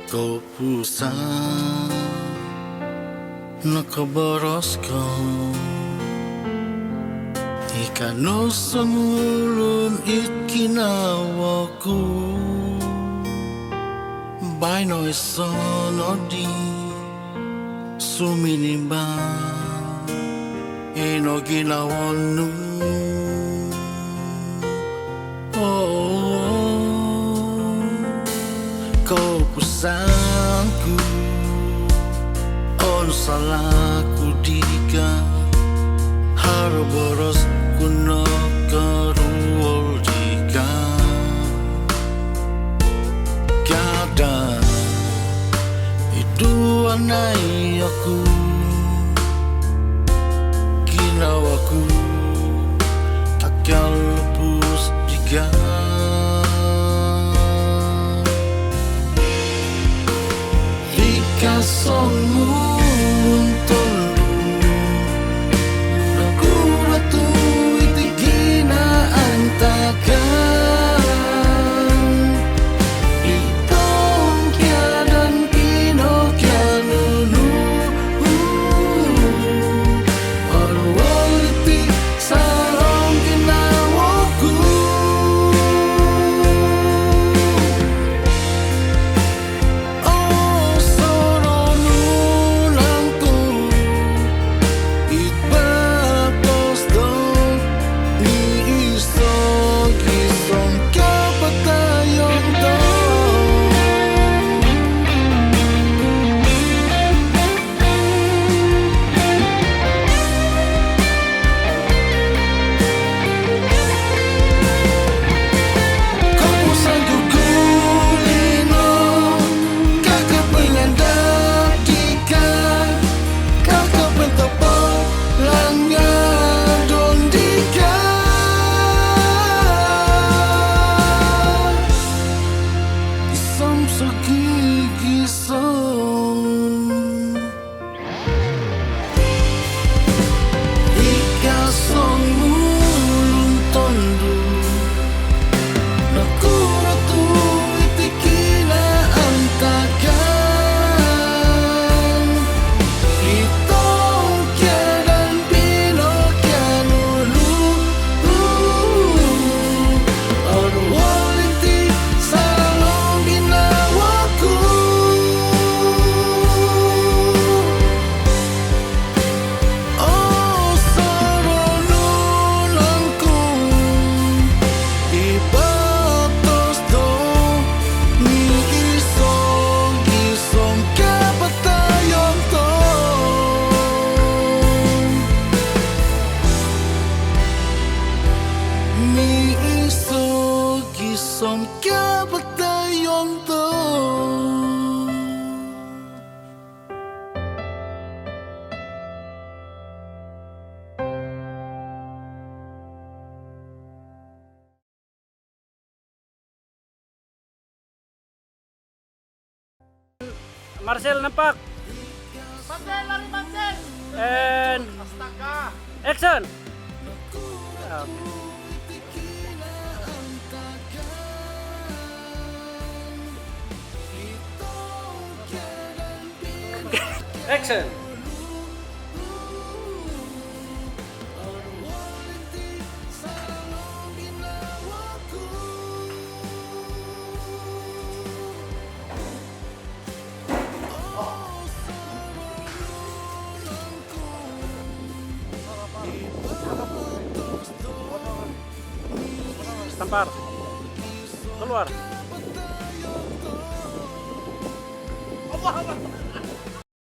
Kau pusat nakabaras ka Ikano sangulun ikinawa ko Baino isonodi suminiba Ino ginawanu Kau pusangku On salahku dika Harboros kuno karuol dika Kada Itu anai aku Ginawaku Akal lepus dika Kasongmu tolu Nakura tu itigina antakan Itong kya dan kino kya nunu Arwaliti sarong ginawaku Marcel nampak. Marcel, lari Marcel. And Astaga. action. Action. Tampar. Keluar. Allah Allah.